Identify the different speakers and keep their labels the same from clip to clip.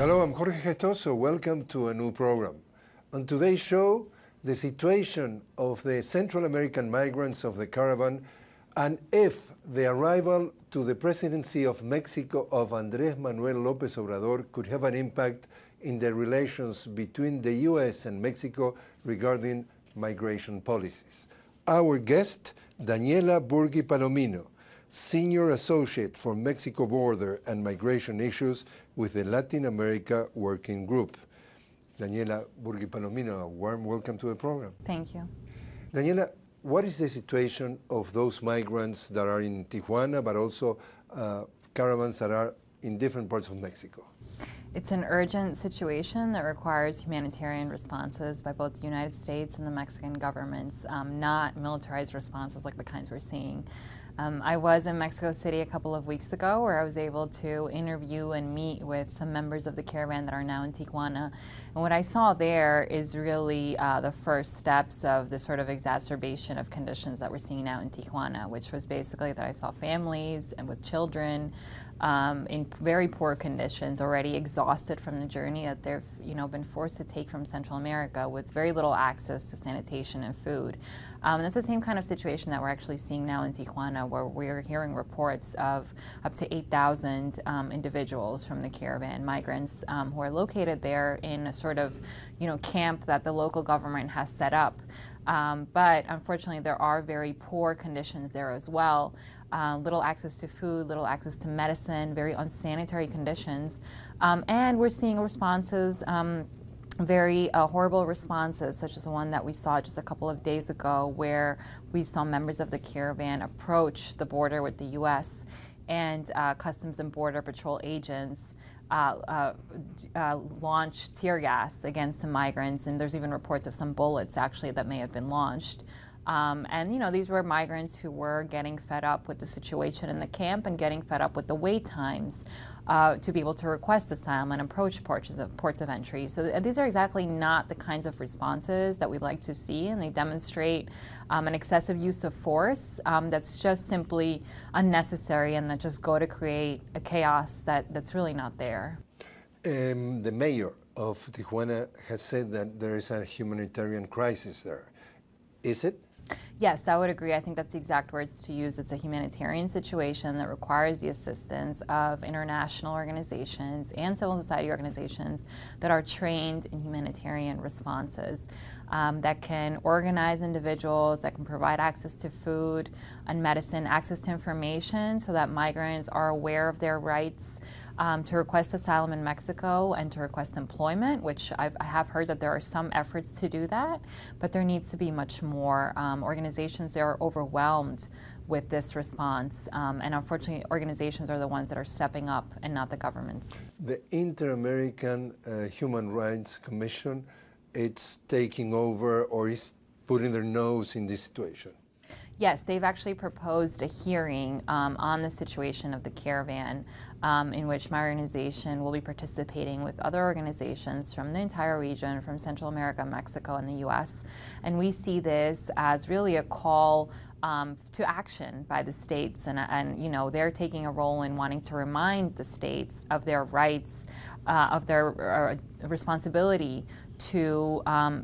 Speaker 1: Hello, I'm Jorge Gestoso. Welcome to a new program. On today's show, the situation of the Central American migrants of the caravan and if the arrival to the presidency of Mexico of Andrés Manuel López Obrador could have an impact in the relations between the U.S. and Mexico regarding migration policies. Our guest, Daniella-Burgi Palomino, Senior Associate for Mexico Border and Migration Issues with the Latin America Working Group. Daniella-Burgi Palomino, a warm welcome to the program.
Speaker 2: Thank you.
Speaker 1: Daniela, what is the situation of those migrants that are in Tijuana, but also caravans that are in different parts of Mexico?
Speaker 2: It's an urgent situation that requires humanitarian responses by both the United States and the Mexican governments, not militarized responses like the kinds we're seeing. I was in Mexico City a couple of weeks ago where I was able to interview and meet with some members of the caravan that are now in Tijuana. And what I saw there is really the first steps of the sort of exacerbation of conditions that we're seeing now in Tijuana, which was basically that I saw families and with children in very poor conditions, already exhausted from the journey that they've been forced to take from Central America with very little access to sanitation and food. And that's the same kind of situation that we're actually seeing now in Tijuana, where we're hearing reports of up to 8,000 individuals from the caravan, migrants who are located there in a sort of camp that the local government has set up. But unfortunately, there are very poor conditions there as well. Little access to food, little access to medicine, very unsanitary conditions. And we're seeing responses, very horrible responses, such as the one that we saw just a couple of days ago, where we saw members of the caravan approach the border with the U.S. and Customs and Border Patrol agents launch tear gas against the migrants, and there's even reports of some bullets actually that may have been launched. And these were migrants who were getting fed up with the situation in the camp and getting fed up with the wait times to be able to request asylum and approach ports of entry. So these are exactly not the kinds of responses that we'd like to see, and they demonstrate an excessive use of force that's just simply unnecessary and that just go to create a chaos that's really not there.
Speaker 1: The mayor of Tijuana has said that there is a humanitarian crisis there. Is it?
Speaker 2: Yes, I would agree. I think that's the exact words to use. It's a humanitarian situation that requires the assistance of international organizations and civil society organizations that are trained in humanitarian responses, that can organize individuals, that can provide access to food and medicine, access to information so that migrants are aware of their rights to request asylum in Mexico and to request employment, which I have heard that there are some efforts to do that, but there needs to be much more. Organizations are overwhelmed with this response, and unfortunately organizations are the ones that are stepping up and not the governments.
Speaker 1: The Inter-American Human Rights Commission, it's taking over or is putting their nose in this situation.
Speaker 2: Yes, they've actually proposed a hearing on the situation of the caravan, in which my organization will be participating with other organizations from the entire region, from Central America, Mexico, and the U.S. And we see this as really a call to action by the states, and they're taking a role in wanting to remind the states of their rights, of their responsibility to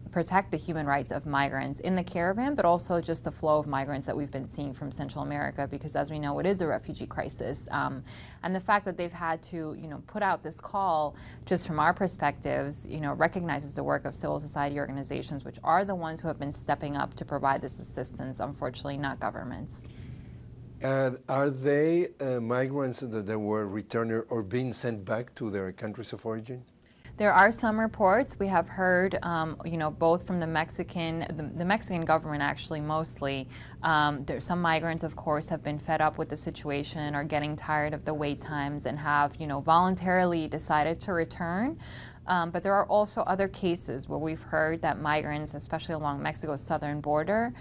Speaker 2: protect the human rights of migrants in the caravan, but also just the flow of migrants that we've been seeing from Central America, because as we know, it is a refugee crisis. And the fact that they've had to, put out this call, just from our perspectives, recognizes the work of civil society organizations, which are the ones who have been stepping up to provide this assistance, unfortunately not governments.
Speaker 1: And are they migrants that they were returning or being sent back to their countries of origin?
Speaker 2: There are some reports we have heard, both from the Mexican government, actually, mostly. There's some migrants, of course, have been fed up with the situation, are getting tired of the wait times, and have, voluntarily decided to return. But there are also other cases where we've heard that migrants, especially along Mexico's southern border,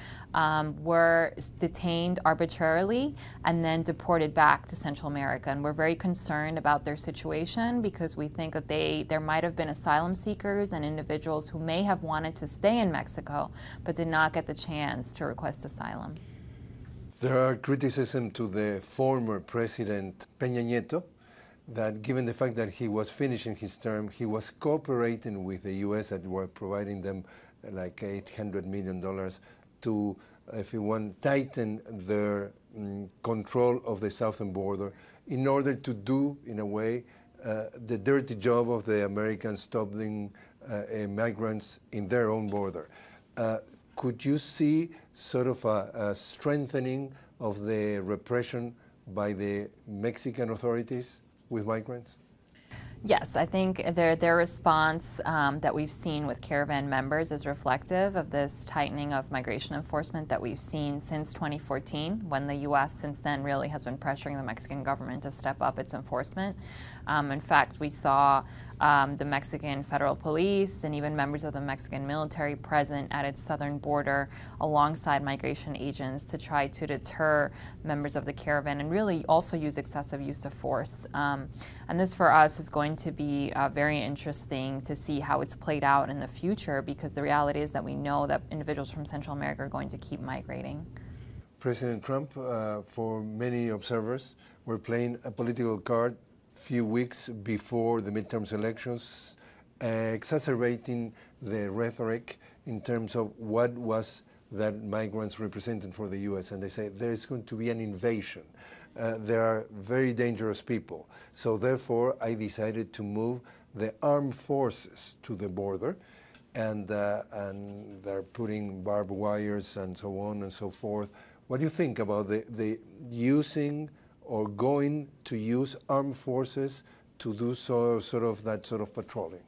Speaker 2: were detained arbitrarily and then deported back to Central America. And we're very concerned about their situation because we think that there might have been asylum seekers and individuals who may have wanted to stay in Mexico but did not get the chance to request asylum.
Speaker 1: There are criticism to the former President Peña Nieto that given the fact that he was finishing his term, he was cooperating with the U.S. that were providing them like $800 million to, if you want, tighten their control of the southern border in order to do, in a way, the dirty job of the Americans stopping migrants in their own border. Could you see sort of a strengthening of the repression by the Mexican authorities with migrants?
Speaker 2: Yes, I think their response that we've seen with caravan members is reflective of this tightening of migration enforcement that we've seen since 2014, when the U.S. since then really has been pressuring the Mexican government to step up its enforcement. In fact, we saw the Mexican federal police and even members of the Mexican military present at its southern border alongside migration agents to try to deter members of the caravan and really also use excessive use of force. And this for us is going to be very interesting to see how it's played out in the future, because the reality is that we know that individuals from Central America are going to keep migrating.
Speaker 1: President Trump, for many observers, were playing a political card few weeks before the midterms elections, exacerbating the rhetoric in terms of what was that migrants represented for the U.S. And they say there is going to be an invasion. There are very dangerous people. So therefore, I decided to move the armed forces to the border, and they're putting barbed wires and so on and so forth. What do you think about the using or going to use armed forces to do that sort of patrolling?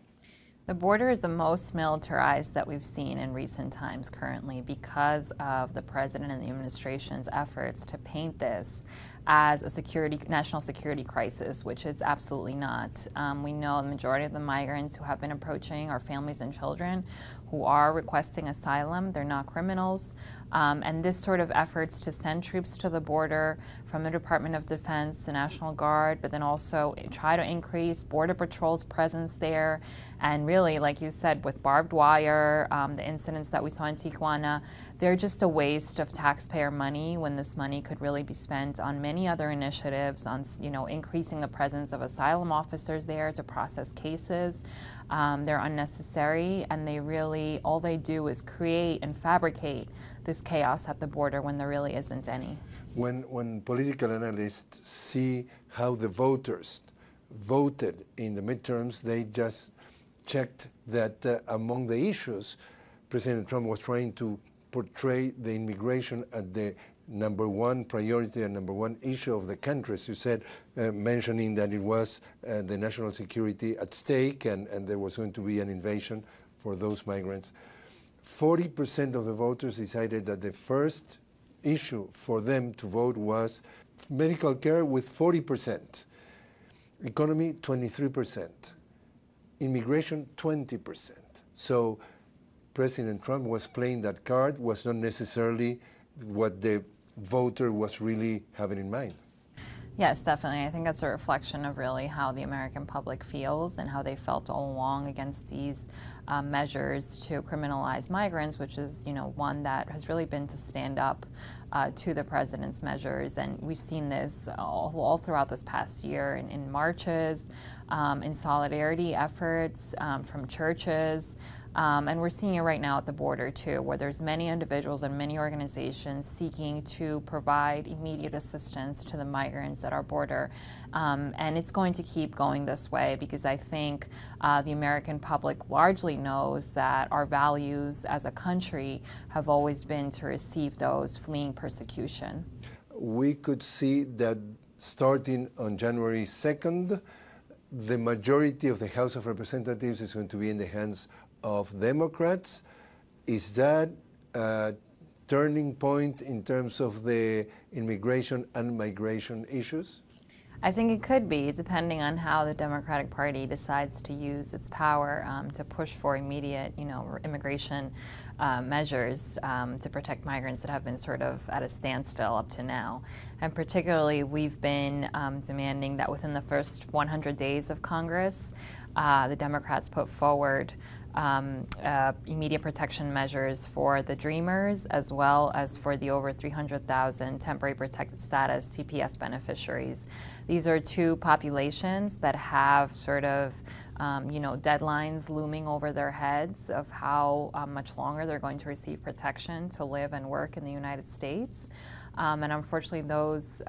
Speaker 2: The border is the most militarized that we've seen in recent times currently because of the president and the administration's efforts to paint this as a national security crisis, which it's absolutely not. We know the majority of the migrants who have been approaching are families and children who are requesting asylum. They're not criminals. And this sort of efforts to send troops to the border from the Department of Defense, the National Guard, but then also try to increase Border Patrol's presence there. And really, like you said, with barbed wire, the incidents that we saw in Tijuana, they're just a waste of taxpayer money when this money could really be spent on many other initiatives, on increasing the presence of asylum officers there to process cases. They're unnecessary, and they really, all they do is create and fabricate this chaos at the border when there really isn't any.
Speaker 1: When political analysts see how the voters voted in the midterms, they just checked that among the issues, President Trump was trying to portray the immigration at the number one priority and number one issue of the country, as you said, mentioning that it was the national security at stake and there was going to be an invasion for those migrants. 40% of the voters decided that the first issue for them to vote was medical care, with 40%, economy 23%, immigration 20%. So President Trump was playing that card, was not necessarily what the voter was really having in mind.
Speaker 2: Yes, definitely. I think that's a reflection of really how the American public feels and how they felt all along against these measures to criminalize migrants, which is, one that has really been to stand up to the president's measures. And we've seen this all throughout this past year in marches, in solidarity efforts from churches. And we're seeing it right now at the border, too, where there's many individuals and many organizations seeking to provide immediate assistance to the migrants at our border. And it's going to keep going this way because I think the American public largely knows that our values as a country have always been to receive those fleeing persecution.
Speaker 1: We could see that starting on January 2nd, the majority of the House of Representatives is going to be in the hands of Democrats. Is that a turning point in terms of the immigration and migration issues?
Speaker 2: I think it could be, depending on how the Democratic Party decides to use its power to push for immediate, immigration measures to protect migrants that have been sort of at a standstill up to now. And particularly, we've been demanding that within the first 100 days of Congress, the Democrats put forward immediate protection measures for the Dreamers, as well as for the over 300,000 temporary protected status TPS beneficiaries. These are two populations that have sort of deadlines looming over their heads of how much longer they're going to receive protection to live and work in the United States. And unfortunately, those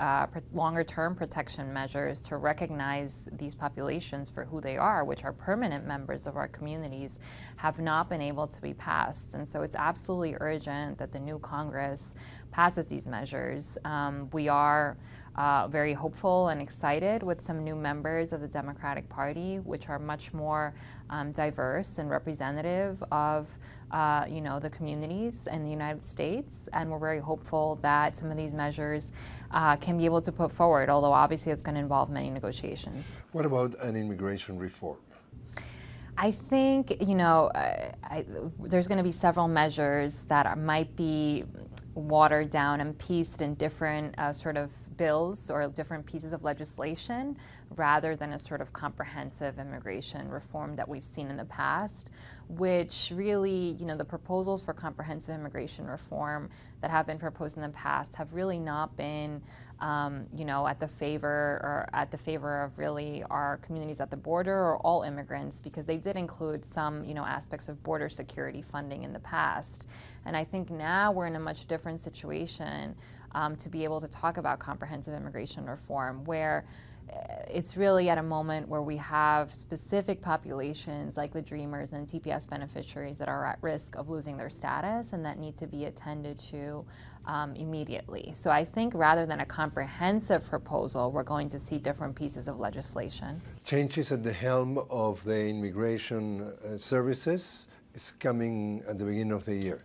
Speaker 2: longer-term protection measures to recognize these populations for who they are, which are permanent members of our communities, have not been able to be passed. And so it's absolutely urgent that the new Congress passes these measures. We are very hopeful and excited with some new members of the Democratic Party, which are much more diverse and representative of the communities in the United States, and we're very hopeful that some of these measures can be able to put forward, although obviously it's going to involve many negotiations.
Speaker 1: What about an immigration reform?
Speaker 2: I think, there's going to be several measures that might be watered down and pieced in different sort of bills or different pieces of legislation rather than a sort of comprehensive immigration reform that we've seen in the past, which really, the proposals for comprehensive immigration reform that have been proposed in the past have really not been, at the favor of really our communities at the border or all immigrants, because they did include some, aspects of border security funding in the past. And I think now we're in a much different situation to be able to talk about comprehensive immigration reform, where it's really at a moment where we have specific populations like the Dreamers and TPS beneficiaries that are at risk of losing their status and that need to be attended to immediately. So I think rather than a comprehensive proposal, we're going to see different pieces of legislation.
Speaker 1: Changes at the helm of the immigration services is coming at the beginning of the year.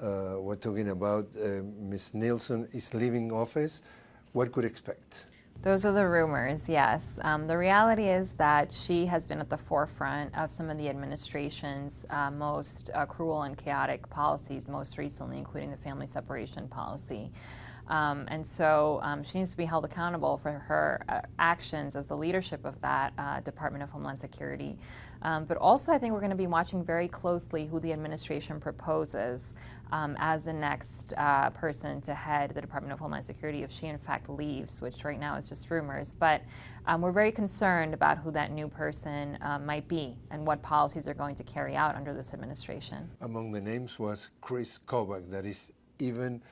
Speaker 1: We're talking about Ms. Nielsen is leaving office. What could expect?
Speaker 2: Those are the rumors, yes. The reality is that she has been at the forefront of some of the administration's most cruel and chaotic policies, most recently including the family separation policy. And so she needs to be held accountable for her actions as the leadership of that Department of Homeland Security. But also I think we're going to be watching very closely who the administration proposes as the next person to head the Department of Homeland Security if she in fact leaves, which right now is just rumors. But we're very concerned about who that new person might be and what policies are going to carry out under this administration.
Speaker 1: Among the names was Chris Kobach, that is even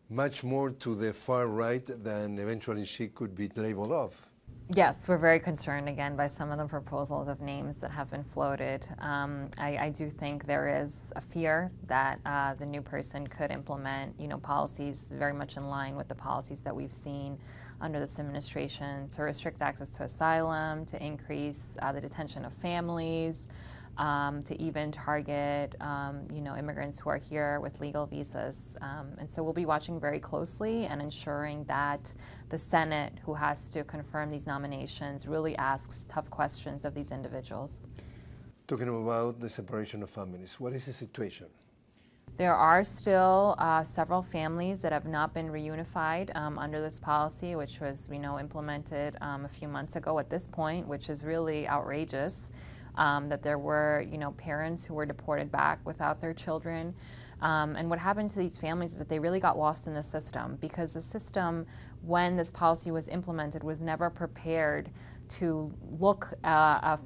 Speaker 1: much more to the far right than eventually she could be labeled of.
Speaker 2: Yes, we're very concerned again by some of the proposals of names that have been floated. I do think there is a fear that the new person could implement, policies very much in line with the policies that we've seen under this administration to restrict access to asylum, to increase the detention of families, to even target, immigrants who are here with legal visas. And so we'll be watching very closely and ensuring that the Senate, who has to confirm these nominations, really asks tough questions of these individuals.
Speaker 1: Talking about the separation of families, what is the situation?
Speaker 2: There are still several families that have not been reunified under this policy, which was, implemented a few months ago at this point, which is really outrageous. That there were, parents who were deported back without their children. And what happened to these families is that they really got lost in the system, because the system, when this policy was implemented, was never prepared to look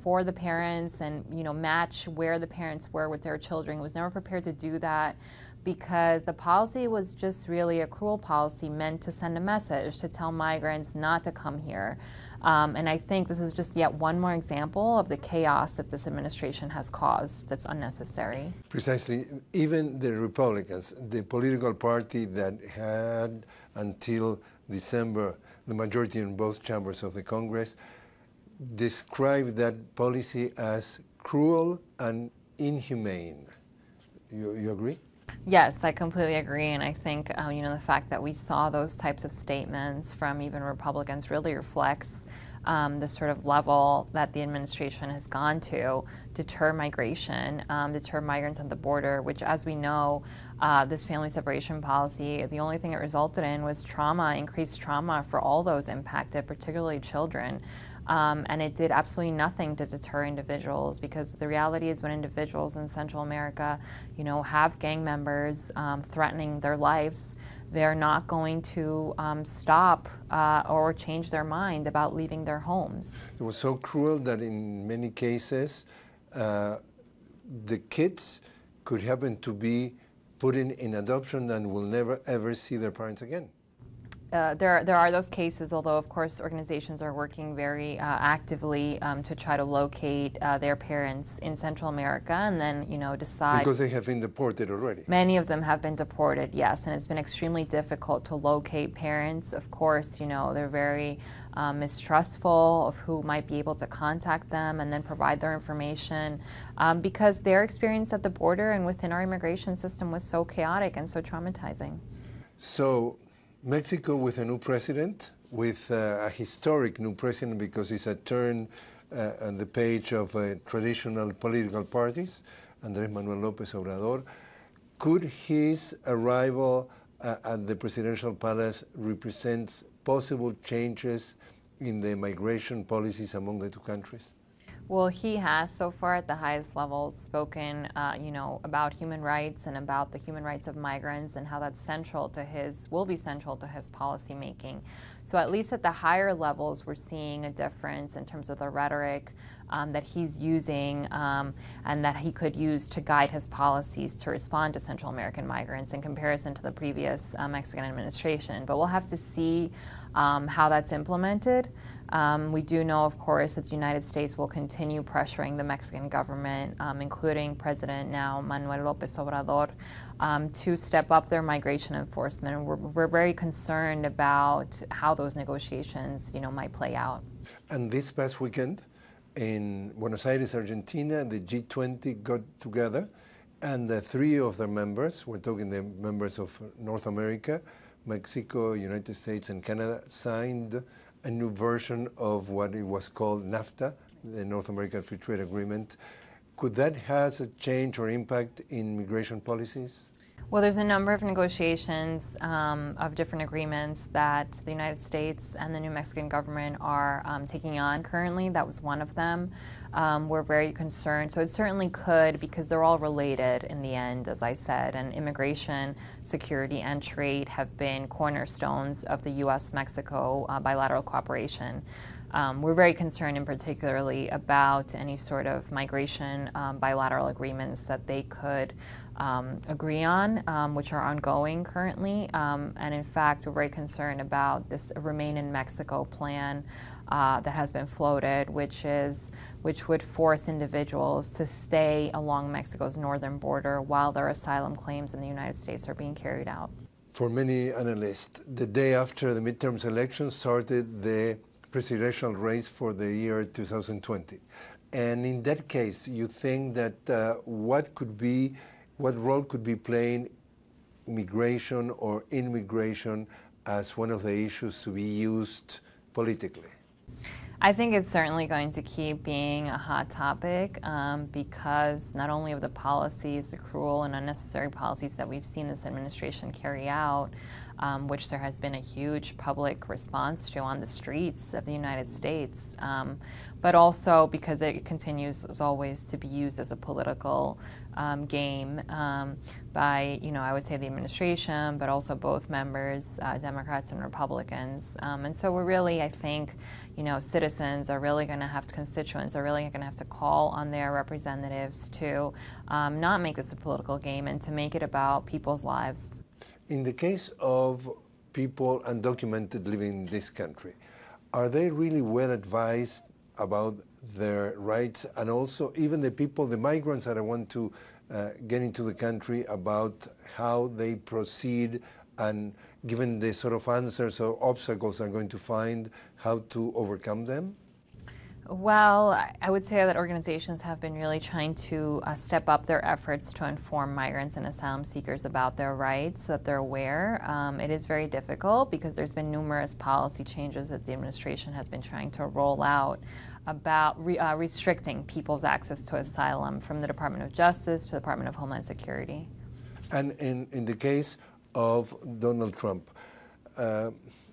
Speaker 2: for the parents and, match where the parents were with their children. It was never prepared to do that, because the policy was just really a cruel policy meant to send a message to tell migrants not to come here. And I think this is just yet one more example of the chaos that this administration has caused that's unnecessary.
Speaker 1: Precisely. Even the Republicans, the political party that had until December the majority in both chambers of the Congress, described that policy as cruel and inhumane. You agree?
Speaker 2: Yes, I completely agree, and I think the fact that we saw those types of statements from even Republicans really reflects the sort of level that the administration has gone to deter migration, deter migrants at the border, which, as we know, this family separation policy, the only thing it resulted in was trauma, increased trauma for all those impacted, particularly children. And it did absolutely nothing to deter individuals, because the reality is when individuals in Central America, have gang members threatening their lives, they're not going to stop or change their mind about leaving their homes.
Speaker 1: It was so cruel that in many cases, the kids could happen to be put in adoption and will never ever see their parents again.
Speaker 2: There are those cases, although of course organizations are working very actively to try to locate their parents in Central America and then, decide.
Speaker 1: Because they have been deported already.
Speaker 2: Many of them have been deported, yes, and it's been extremely difficult to locate parents. Of course, they're very mistrustful of who might be able to contact them and then provide their information because their experience at the border and within our immigration system was so chaotic and so traumatizing.
Speaker 1: So, Mexico with a new president, with a historic new president because it's a turn on the page of traditional political parties, Andrés Manuel López Obrador. Could his arrival at the presidential palace represent possible changes in the migration policies among the two countries?
Speaker 2: Well, he has so far at the highest levels spoken, about human rights and about the human rights of migrants and how that's will be central to his policy making. So at least at the higher levels, we're seeing a difference in terms of the rhetoric that he's using and that he could use to guide his policies to respond to Central American migrants in comparison to the previous Mexican administration. But we'll have to see how that's implemented. We do know, of course, that the United States will continue pressuring the Mexican government, including President now Manuel López Obrador, to step up their migration enforcement. And we're very concerned about how those negotiations, might play out.
Speaker 1: And this past weekend in Buenos Aires, Argentina, the G20 got together, and three of their members, we're talking the members of North America, Mexico, United States, and Canada, signed a new version of what it was called NAFTA, the North American Free Trade Agreement. Could that have a change or impact in migration policies?
Speaker 2: Well, there's a number of negotiations of different agreements that the United States and the new Mexican government are taking on currently. That was one of them. We're very concerned. So it certainly could, because they're all related in the end, as I said, and immigration, security, and trade have been cornerstones of the U.S.-Mexico bilateral cooperation. We're very concerned in particularly about any sort of migration bilateral agreements that they could agree on, which are ongoing currently. And in fact, we're very concerned about this Remain in Mexico plan that has been floated, which would force individuals to stay along Mexico's northern border while their asylum claims in the United States are being carried out.
Speaker 1: For many analysts, the day after the midterms elections started the presidential race for the year 2020. And in that case, you think that what role could be playing migration or immigration as one of the issues to be used politically?
Speaker 2: I think it's certainly going to keep being a hot topic because not only of the policies, the cruel and unnecessary policies that we've seen this administration carry out, which there has been a huge public response to on the streets of the United States, but also because it continues, as always, to be used as a political game by, I would say the administration, but also both members, Democrats and Republicans. And so we're really, I think, citizens are really going to have to, constituents are really going to have to call on their representatives to not make this a political game and to make it about people's lives.
Speaker 1: In the case of people undocumented living in this country, are they really well advised about their rights, and also even the migrants that want to get into the country, about how they proceed, and given the sort of answers or obstacles they're going to find, how to overcome them?
Speaker 2: Well, I would say that organizations have been really trying to step up their efforts to inform migrants and asylum seekers about their rights so that they're aware. It is very difficult because there's been numerous policy changes that the administration has been trying to roll out about restricting people's access to asylum, from the Department of Justice to the Department of Homeland Security.
Speaker 1: And in the case of Donald Trump,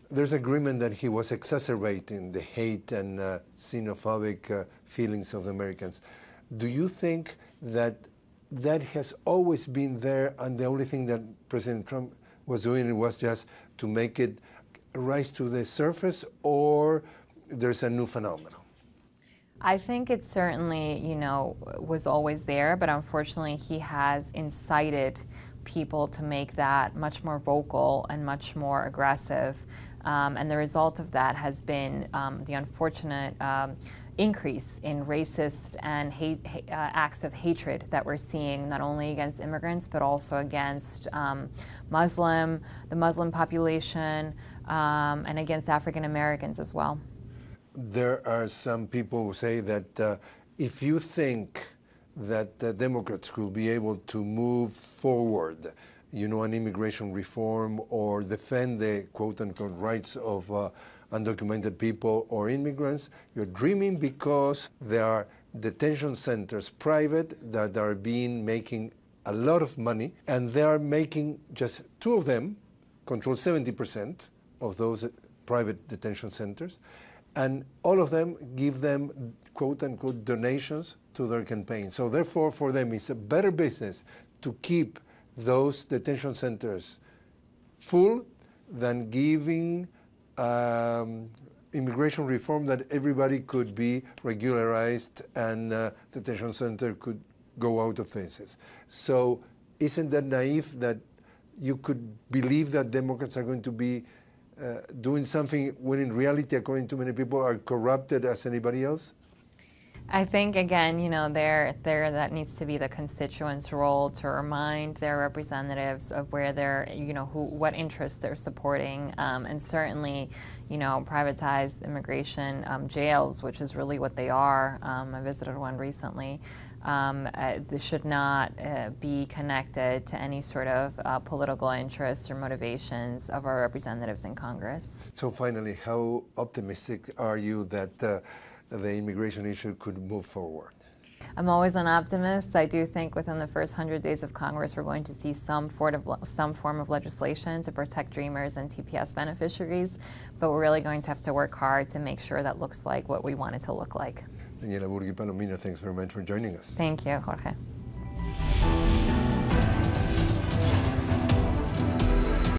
Speaker 1: there's agreement that he was exacerbating the hate and xenophobic feelings of the Americans. Do you think that that has always been there, and the only thing that President Trump was doing was just to make it rise to the surface, or there's a new phenomenon?
Speaker 2: I think it certainly, was always there, but unfortunately he has incited people to make that much more vocal and much more aggressive. And the result of that has been the unfortunate increase in racist and acts of hatred that we're seeing, not only against immigrants, but also against the Muslim population, and against African Americans as well.
Speaker 1: There are some people who say that if you think that Democrats will be able to move forward, an immigration reform or defend the quote-unquote rights of undocumented people or immigrants, you're dreaming, because there are detention centers, private, that are making a lot of money, and they are making just 2 of them control 70% of those private detention centers, and all of them give them quote-unquote donations to their campaign. So therefore, for them, it's a better business to keep those detention centers full than giving immigration reform that everybody could be regularized and detention center could go out of business. So isn't that naive that you could believe that Democrats are going to be doing something when in reality, according to many people, are corrupted as anybody else?
Speaker 2: I think, again, there that needs to be the constituents' role to remind their representatives of where they're, what interests they're supporting, and certainly, privatized immigration jails, which is really what they are. I visited one recently. This should not be connected to any sort of political interests or motivations of our representatives in Congress.
Speaker 1: So finally, how optimistic are you that the immigration issue could move forward?
Speaker 2: I'm always an optimist. I do think within the first 100 days of Congress, we're going to see some form of legislation to protect Dreamers and TPS beneficiaries, but we're really going to have to work hard to make sure that looks like what we want it to look like.
Speaker 1: Daniella-Burgi Palomino, thanks very much for joining us.
Speaker 2: Thank you, Jorge.